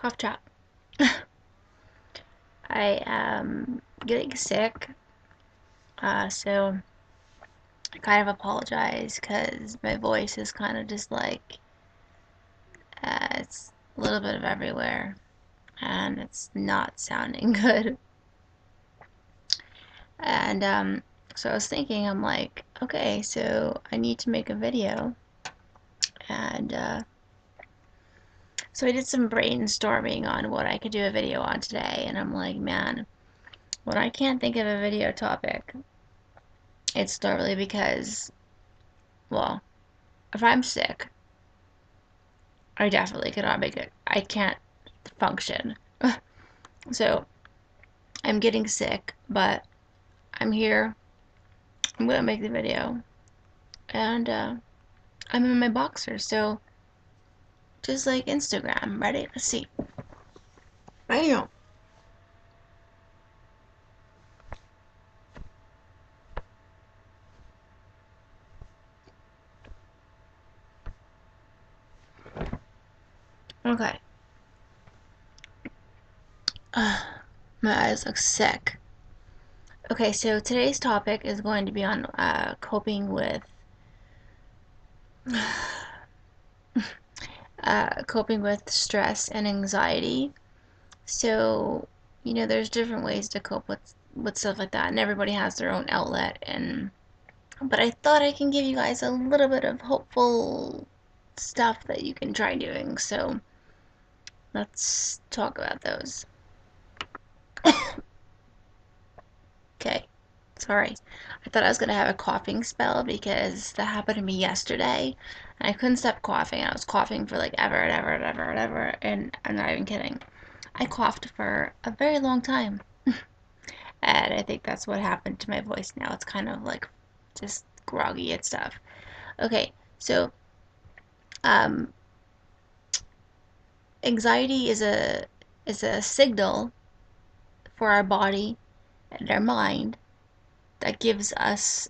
Cough drop. I am getting sick, so I kind of apologize because my voice is kind of just like it's a little bit of everywhere and it's not sounding good. And so I was thinking, I'm like, okay, so I need to make a video, and so I did some brainstorming on what I could do a video on today, and I'm like, man, when I can't think of a video topic, it's normally because, well, if I'm sick, I definitely cannot make it. I can't function. So I'm getting sick, but I'm here. I'm gonna make the video, and I'm in my boxers, so just like Instagram. Ready? Let's see. Bam. Okay. Uh, my eyes look sick. Okay, so today's topic is going to be on coping with stress and anxiety. So, there's different ways to cope with stuff like that, and everybody has their own outlet. And but I thought I can give you guys a little bit of hopeful stuff that you can try doing. So let's talk about those. Okay, sorry. I thought I was gonna have a coughing spell because that happened to me yesterday, and I couldn't stop coughing. I was coughing for like ever and ever and ever and ever, and I'm not even kidding. I coughed for a very long time. And I think that's what happened to my voice now. It's kind of like just groggy and stuff. Okay, so um, anxiety is a signal for our body and our mind that gives us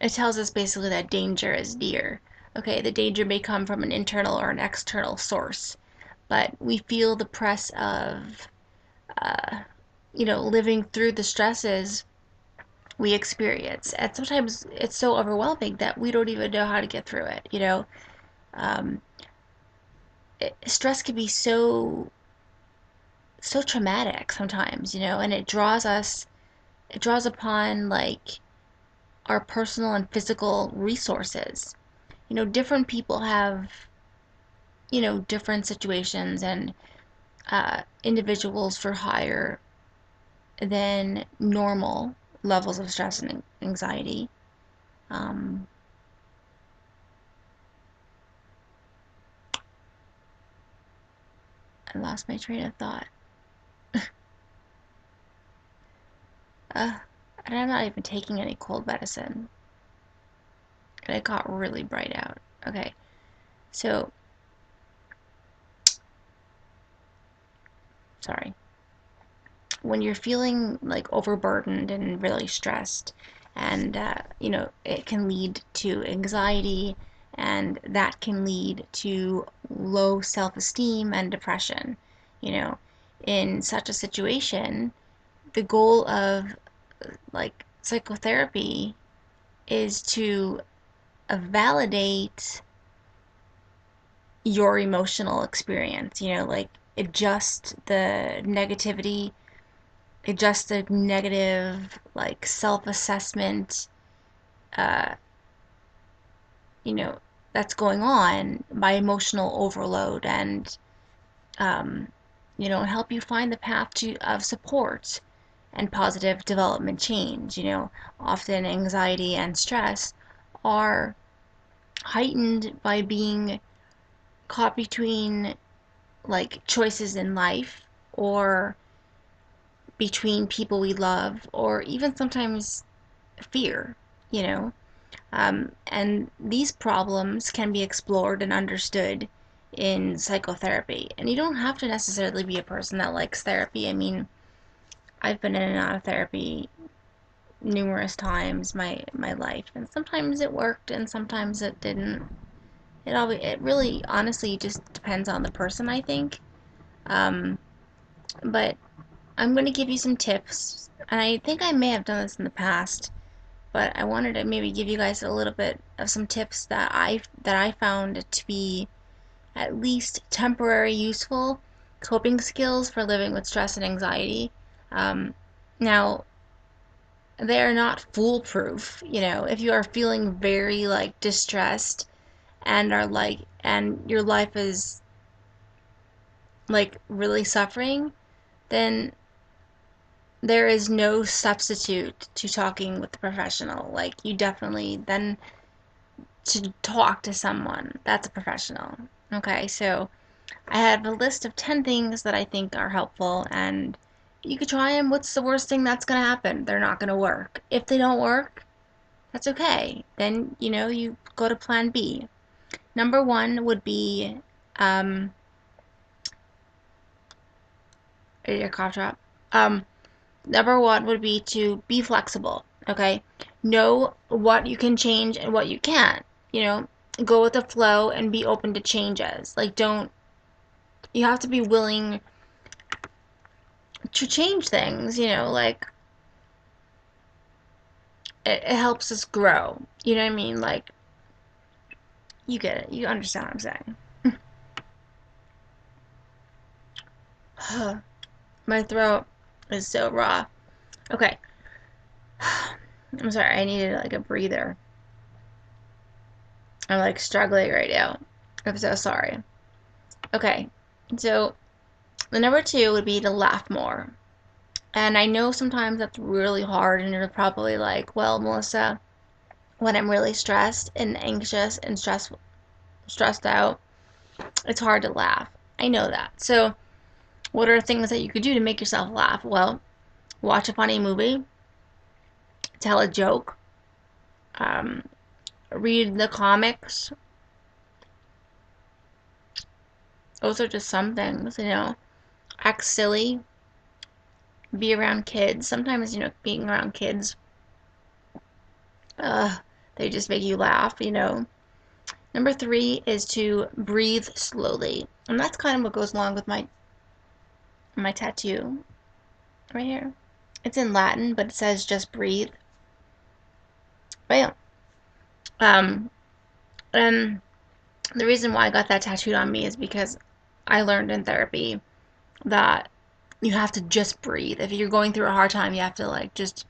it tells us basically that danger is near. Okay, the danger may come from an internal or an external source, but we feel the press of uh, living through the stresses we experience. And sometimes it's so overwhelming that we don't even know how to get through it. Um, Stress can be so traumatic sometimes, and it draws upon like our personal and physical resources. Different people have, different situations, and individuals for higher than normal levels of stress and anxiety. Um, I lost my train of thought. And I'm not even taking any cold medicine. And it got really bright out. Okay, so, sorry. When you're feeling like overburdened and really stressed, and, it can lead to anxiety, and that can lead to low self-esteem and depression. You know, in such a situation, the goal of like psychotherapy is to validate your emotional experience, like adjust the negativity, adjust the negative like self-assessment, uh, you know, that's going on by emotional overload, and um, help you find the path of support and positive development change. Often anxiety and stress are heightened by being caught between like choices in life, or between people we love, or even sometimes fear, you know. And these problems can be explored and understood in psychotherapy. And you don't have to necessarily be a person that likes therapy. I mean, I've been in and out of therapy numerous times my life, and sometimes it worked and sometimes it didn't. It really honestly just depends on the person, I think. Um, but I'm going to give you some tips, and I think I may have done this in the past, but I wanted to maybe give you guys a little bit of some tips that I found to be at least temporary useful coping skills for living with stress and anxiety. Um, Now, they're not foolproof. If you are feeling very like distressed and your life is like really suffering, then there is no substitute to talking with a professional. Like, you definitely then to talk to someone that's a professional. Okay, so I have a list of 10 things that I think are helpful, and you could try them. What's the worst thing that's going to happen? They're not going to work. If they don't work, that's okay. Then, you go to plan B. Number one would be, um, your cough drop. Um, Number one would be to be flexible, okay? Know what you can change and what you can't. You know, Go with the flow and be open to changes. Like, you have to be willing to change things, like, it helps us grow. You know what I mean? Like, you get it. You understand what I'm saying. My throat is so raw. Okay. I'm sorry. I needed like a breather. I'm like struggling right now. I'm so sorry. Okay. So, the number two would be to laugh more. And I know sometimes that's really hard, and you're probably like, well, Melissa, when I'm really stressed and anxious and stressed out, it's hard to laugh. I know that. So, what are things that you could do to make yourself laugh? Well, watch a funny movie, tell a joke, um, read the comics. Those are just some things. Act silly, be around kids. Sometimes, being around kids, they just make you laugh. Number three is to breathe slowly. And that's kind of what goes along with my tattoo right here. It's in Latin, but it says just breathe. Bam. Um, and the reason why I got that tattooed on me is because I learned in therapy that you have to just breathe. If you're going through a hard time, you have to like just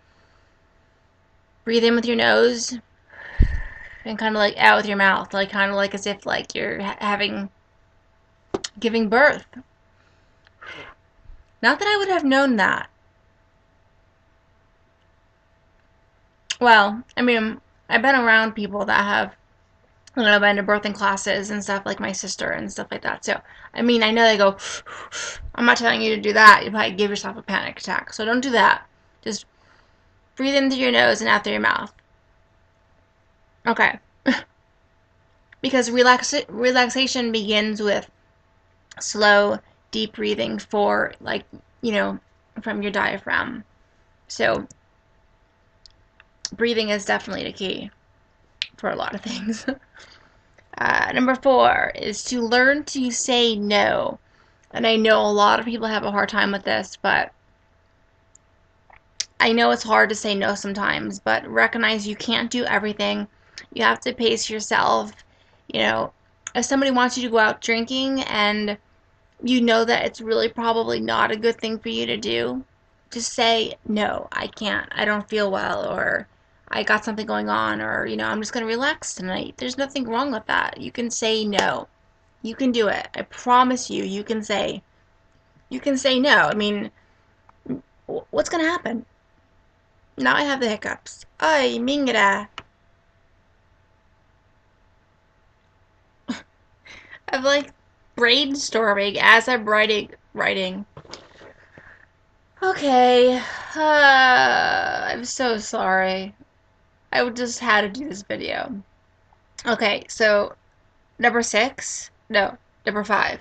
breathe in with your nose and kind of like out with your mouth, like kind of like as if like you're giving birth. Not that I would have known that. Well, I mean, I've been around people that have, been to birthing classes and stuff, like my sister and stuff like that. So, I mean, I know they go, I'm not telling you to do that. You probably give yourself a panic attack. So don't do that. Just breathe in through your nose and out through your mouth. Okay. Because relaxation begins with slow, deep breathing for, like, from your diaphragm. So, breathing is definitely the key for a lot of things. Number four is to learn to say no. And I know a lot of people have a hard time with this, but I know it's hard to say no sometimes, but recognize you can't do everything. You have to pace yourself. You know, if somebody wants you to go out drinking and you know that it's really probably not a good thing for you to do, just say, no, I can't. I don't feel well, or I got something going on, or, I'm just going to relax tonight. There's nothing wrong with that. You can say no. You can do it. I promise you, you can say no. I mean, what's going to happen? Now I have the hiccups. Ay, mingra. I'm like brainstorming as I'm writing. Okay. I'm so sorry. I just had to do this video. Okay, so number six. No, number five.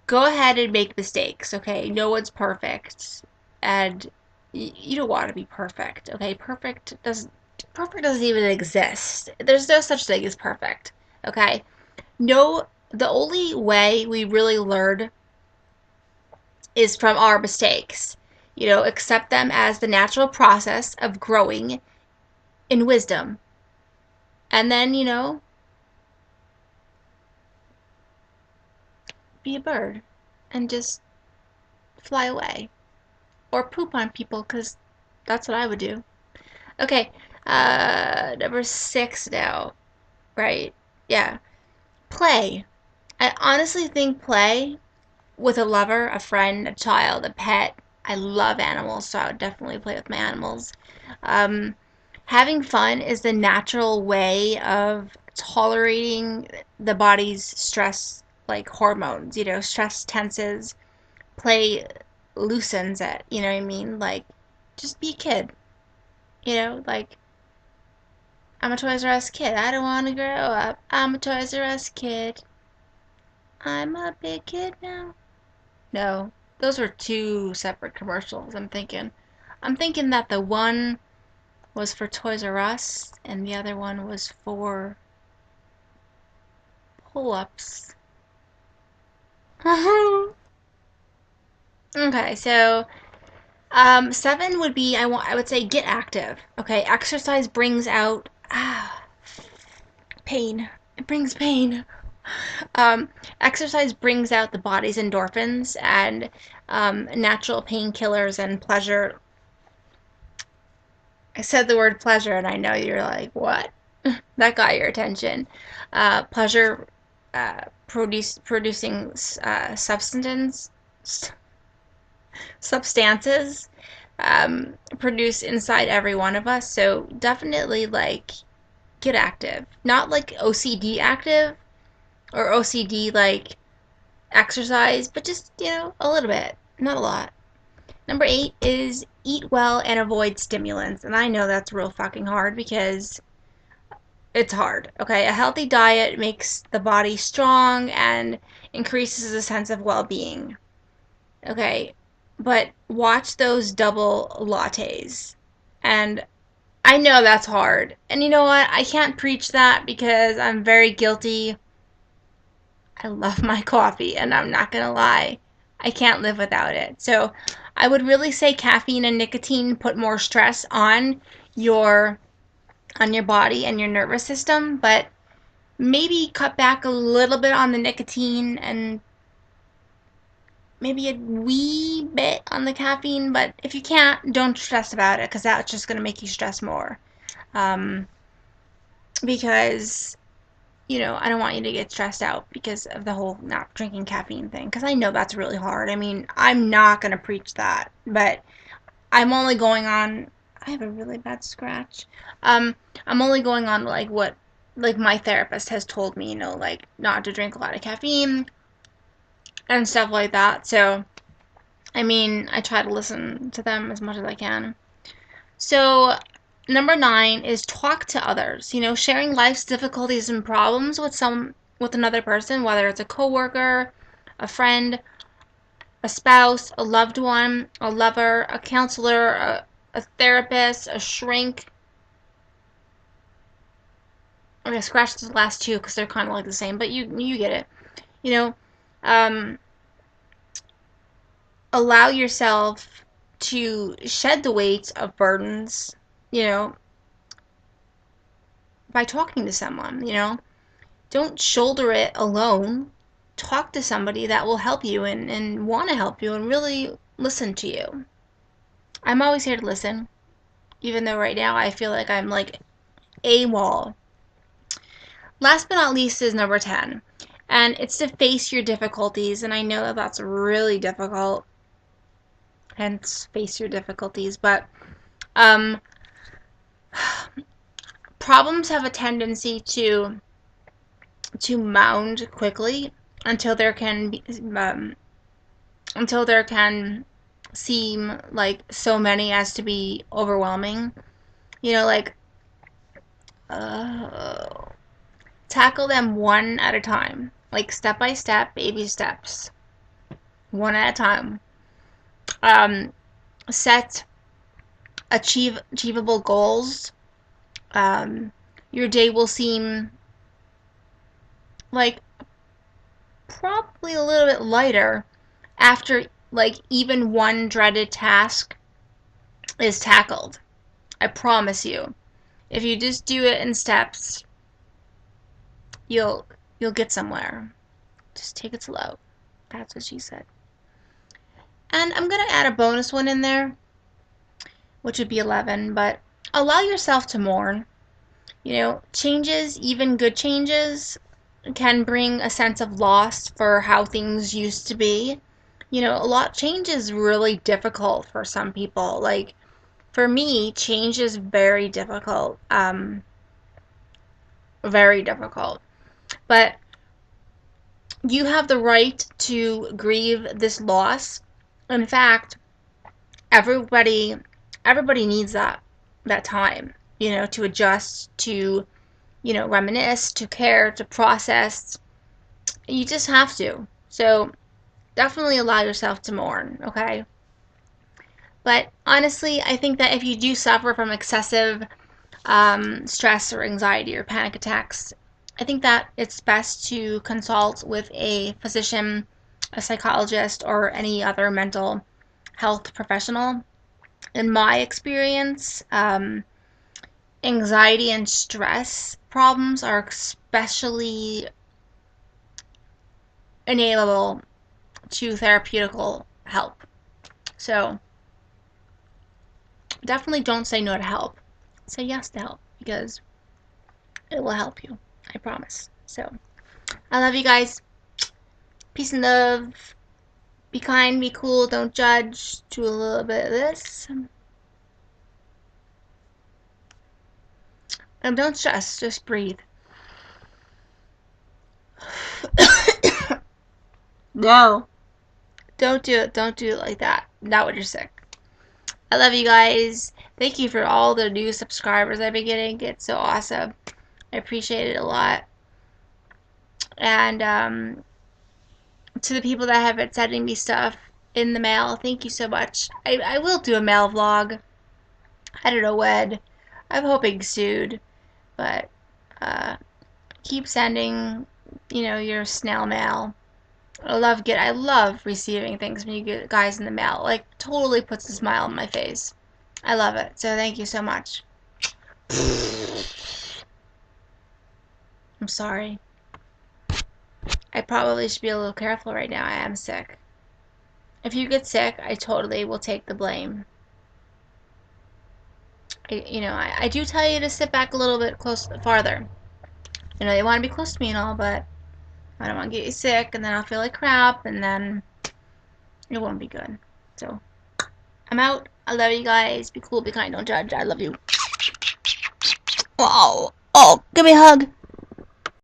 Go ahead and make mistakes, okay? No one's perfect. And you don't want to be perfect, okay? Perfect doesn't even exist. There's no such thing as perfect, okay? No, the only way we really learn is from our mistakes. Accept them as the natural process of growing in wisdom. And then, be a bird and just fly away. Or poop on people, because that's what I would do. Okay, number 6 now, right? Yeah. Play. I honestly think play with a lover, a friend, a child, a pet. I love animals, so I would definitely play with my animals. Um, Having fun is the natural way of tolerating the body's stress, like hormones. Stress tenses, play loosens it. You know what I mean? Like, just be a kid. Like, I'm a Toys R Us kid. I don't want to grow up. I'm a Toys R Us kid. I'm a big kid now. No, those were two separate commercials, I'm thinking. I'm thinking that the one was for Toys R Us and the other one was for pull-ups. Okay, so 7 would be I would say get active. Okay, exercise brings out pain. It brings pain. Exercise brings out the body's endorphins and natural painkillers and pleasure. I said the word pleasure, and I know you're like, what? That got your attention. Pleasure producing substances produce inside every one of us. So definitely like get active. Not like OCD active or OCD like exercise, but just, a little bit, not a lot. Number 8 is eat well and avoid stimulants. And I know that's real fucking hard because it's hard. Okay, a healthy diet makes the body strong and increases a sense of well-being. Okay, but watch those double lattes. And I know that's hard. And you know what? I can't preach that because I'm very guilty. I love my coffee, and I'm not gonna lie, I can't live without it. So I would really say caffeine and nicotine put more stress your on your body and your nervous system, but maybe cut back a little bit on the nicotine and maybe a wee bit on the caffeine. But if you can't, don't stress about it because that's just going to make you stress more. Um, because I don't want you to get stressed out because of the whole not drinking caffeine thing. Because I know that's really hard. I mean, I'm not going to preach that, but I'm only going on. I have a really bad scratch. I'm only going on like what like my therapist has told me, like not to drink a lot of caffeine and stuff like that. So, I mean, I try to listen to them as much as I can. So, number 9 is talk to others. Sharing life's difficulties and problems with another person, whether it's a coworker, a friend, a spouse, a loved one, a lover, a counselor, a therapist, a shrink. I'm gonna scratch the last two because they're kind of like the same, but you get it. You know, um, allow yourself to shed the weight of burdens. You know, by talking to someone. Don't shoulder it alone. Talk to somebody that will help you and want to help you and really listen to you. I'm always here to listen, even though right now I feel like I'm like AWOL. Last but not least is number 10, and it's to face your difficulties. And I know that that's really difficult, hence face your difficulties, but um, problems have a tendency to mound quickly until there can be, until there can seem like so many as to be overwhelming. Like tackle them one at a time, like step by step, baby steps, one at a time. Set achievable goals. Your day will seem like probably a little bit lighter after like even one dreaded task is tackled. I promise you. If you just do it in steps, you'll you'll get somewhere. Just take it slow. That's what she said. And I'm going to add a bonus one in there, which would be 11, but allow yourself to mourn. Changes, even good changes, can bring a sense of loss for how things used to be. A lot change is really difficult for some people. Like for me, change is very difficult. Very difficult. But you have the right to grieve this loss. In fact, everybody everybody needs that time, to adjust, to, reminisce, to care, to process. You just have to. So definitely allow yourself to mourn, okay? But honestly, I think that if you do suffer from excessive stress or anxiety or panic attacks, I think that it's best to consult with a physician, a psychologist, or any other mental health professional. In my experience, anxiety and stress problems are especially enable to therapeutical help. So definitely don't say no to help. Say yes to help because it will help you. I promise. So I love you guys. Peace and love. Be kind, be cool, don't judge. Do a little bit of this. And don't stress, just breathe. No. Don't do it. Don't do it like that. Not when you're sick. I love you guys. Thank you for all the new subscribers I've been getting. It's so awesome. I appreciate it a lot. And to the people that have been sending me stuff in the mail, thank you so much. I will do a mail vlog. I don't know when. I'm hoping soon. But keep sending, your snail mail. I love receiving things from you guys in the mail. Like, totally puts a smile on my face. I love it. So thank you so much. I'm sorry. I probably should be a little careful right now. I am sick. If you get sick, I totally will take the blame. I do tell you to sit back a little bit farther. You want to be close to me and all, but I don't want to get you sick, and then I'll feel like crap, and then it won't be good. So, I'm out. I love you guys. Be cool, be kind, don't judge. I love you. Wow. Oh, give me a hug.